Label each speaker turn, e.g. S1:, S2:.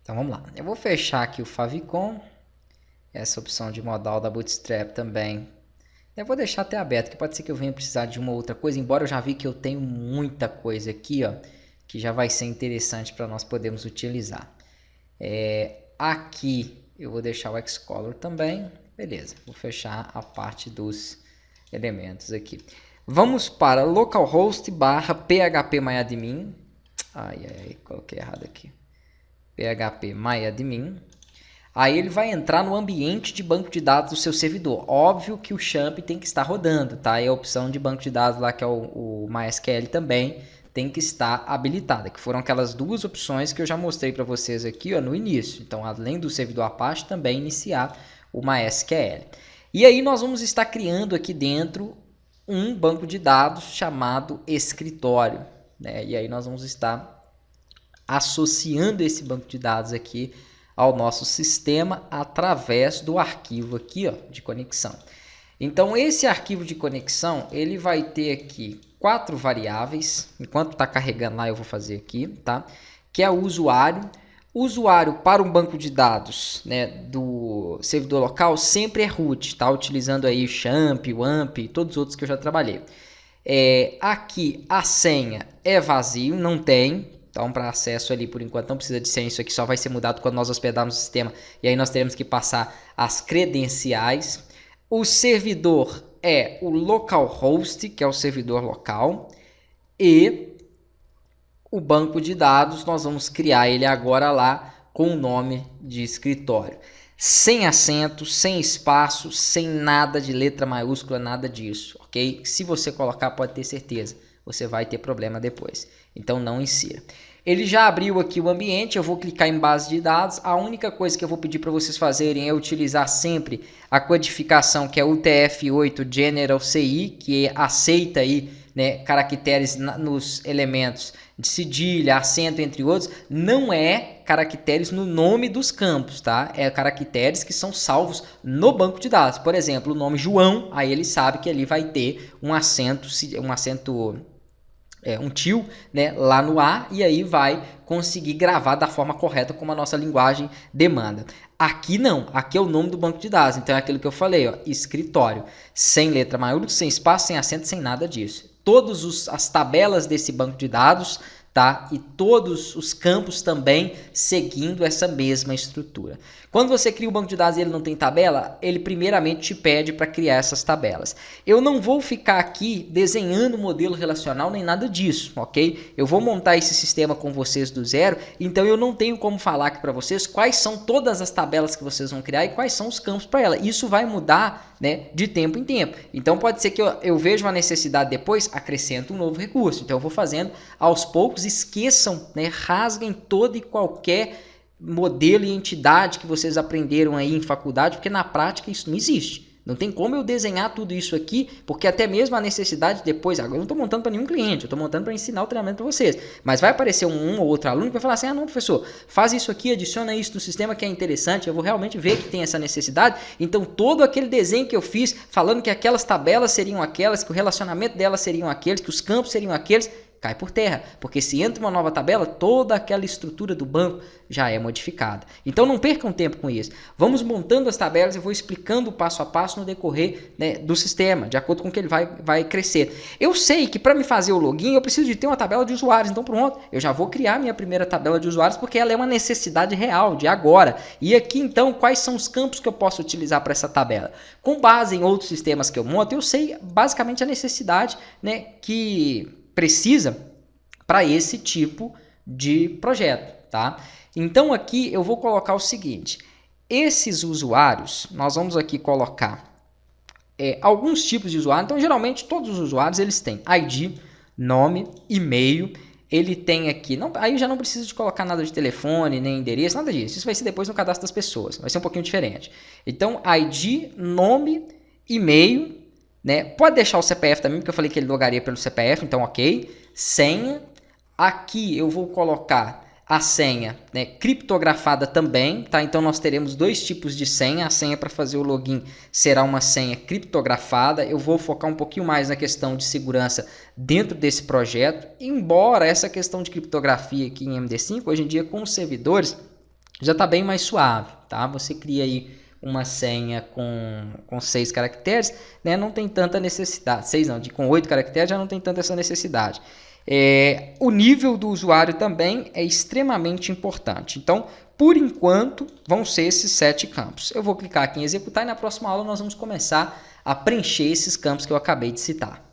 S1: Então vamos lá. Eu vou fechar aqui o favicon. Essa opção de modal da Bootstrap também. Eu vou deixar até aberto, que pode ser que eu venha precisar de uma outra coisa, embora eu já vi que eu tenho muita coisa aqui, ó, que já vai ser interessante para nós podermos utilizar. Aqui eu vou deixar o Xcolor também. Beleza, vou fechar a parte dos elementos aqui. Vamos para localhost barra phpMyAdmin. Ai, coloquei errado aqui. phpMyAdmin. Aí ele vai entrar no ambiente de banco de dados do seu servidor. Óbvio que o XAMPP tem que estar rodando, tá? E a opção de banco de dados lá, que é o MySQL também, tem que estar habilitada, que foram aquelas duas opções que eu já mostrei para vocês aqui, ó, no início. Então, além do servidor Apache, também iniciar o MySQL. E aí nós vamos estar criando aqui dentro um banco de dados chamado escritório, né? E aí nós vamos estar associando esse banco de dados aqui ao nosso sistema através do arquivo aqui, ó, de conexão. Então esse arquivo de conexão ele vai ter aqui 4 variáveis. Enquanto está carregando lá eu vou fazer aqui, tá? Que é o usuário. O usuário para um banco de dados, né, do servidor local sempre é root, tá? Utilizando aí o XAMPP, o AMP, todos os outros que eu já trabalhei. Aqui a senha é vazio, não tem. Então, para acesso ali, por enquanto, não precisa de senha. Isso aqui só vai ser mudado quando nós hospedarmos o sistema. E aí nós teremos que passar as credenciais. O servidor é o localhost, que é o servidor local. E o banco de dados, nós vamos criar ele agora lá com o nome de escritório. Sem acento, sem espaço, sem nada de letra maiúscula, nada disso, ok? Se você colocar, pode ter certeza, você vai ter problema depois. Então não insira. Ele já abriu aqui o ambiente, eu vou clicar em base de dados. A única coisa que eu vou pedir para vocês fazerem é utilizar sempre a codificação que é UTF-8 General CI, que aceita aí, né, caracteres nos elementos de cedilha, acento, entre outros. Não é caracteres no nome dos campos, tá? É caracteres que são salvos no banco de dados. Por exemplo, o nome João, aí ele sabe que ali vai ter um acento, um tio, né, lá no A, e aí vai conseguir gravar da forma correta como a nossa linguagem demanda. Aqui não, aqui é o nome do banco de dados, então é aquilo que eu falei, ó, escritório, sem letra maiúscula, sem espaço, sem acento, sem nada disso. Todas as tabelas desse banco de dados, tá? E todos os campos também seguindo essa mesma estrutura. Quando você cria o banco de dados e ele não tem tabela, ele primeiramente te pede para criar essas tabelas. Eu não vou ficar aqui desenhando modelo relacional nem nada disso, ok? Eu vou montar esse sistema com vocês do zero, então eu não tenho como falar aqui para vocês quais são todas as tabelas que vocês vão criar e quais são os campos para ela. Isso vai mudar, né, de tempo em tempo. Então pode ser que eu veja uma necessidade depois, acrescento um novo recurso. Então eu vou fazendo aos poucos. Esqueçam, né, rasguem todo e qualquer modelo e entidade que vocês aprenderam aí em faculdade, porque na prática isso não existe. Não tem como eu desenhar tudo isso aqui, porque até mesmo a necessidade depois, agora eu não estou montando para nenhum cliente, eu estou montando para ensinar o treinamento para vocês. Mas vai aparecer um ou outro aluno que vai falar assim, não, professor, faz isso aqui, adiciona isso no sistema que é interessante, eu vou realmente ver que tem essa necessidade. Então todo aquele desenho que eu fiz, falando que aquelas tabelas seriam aquelas, que o relacionamento delas seriam aqueles, que os campos seriam aqueles, cai por terra, porque se entra uma nova tabela, toda aquela estrutura do banco já é modificada. Então não percam tempo com isso. Vamos montando as tabelas, eu vou explicando passo a passo no decorrer, né, do sistema, de acordo com que ele vai crescer. Eu sei que para me fazer o login, eu preciso de ter uma tabela de usuários, então pronto, eu já vou criar minha primeira tabela de usuários, porque ela é uma necessidade real, de agora. E aqui então, quais são os campos que eu posso utilizar para essa tabela? Com base em outros sistemas que eu monto, eu sei basicamente a necessidade, né, que precisa para esse tipo de projeto, tá? Então aqui eu vou colocar o seguinte, esses usuários, nós vamos aqui colocar alguns tipos de usuário. Então geralmente todos os usuários eles têm ID, nome, e-mail, ele tem aqui, aí já não precisa de colocar nada de telefone, nem endereço, nada disso, isso vai ser depois no cadastro das pessoas, vai ser um pouquinho diferente. Então ID, nome, e-mail, né? Pode deixar o CPF também, porque eu falei que ele logaria pelo CPF, então ok. Senha. Aqui eu vou colocar a senha, né, criptografada também, tá? Então nós teremos dois tipos de senha. A senha para fazer o login será uma senha criptografada. Eu vou focar um pouquinho mais na questão de segurança dentro desse projeto, embora essa questão de criptografia aqui em MD5, hoje em dia com os servidores, já está bem mais suave, tá? Você cria aí uma senha com 6 caracteres, né? Não tem tanta necessidade. 6 não, com 8 caracteres já não tem tanta essa necessidade. O nível do usuário também é extremamente importante. Então, por enquanto, vão ser esses 7 campos. Eu vou clicar aqui em executar e na próxima aula nós vamos começar a preencher esses campos que eu acabei de citar.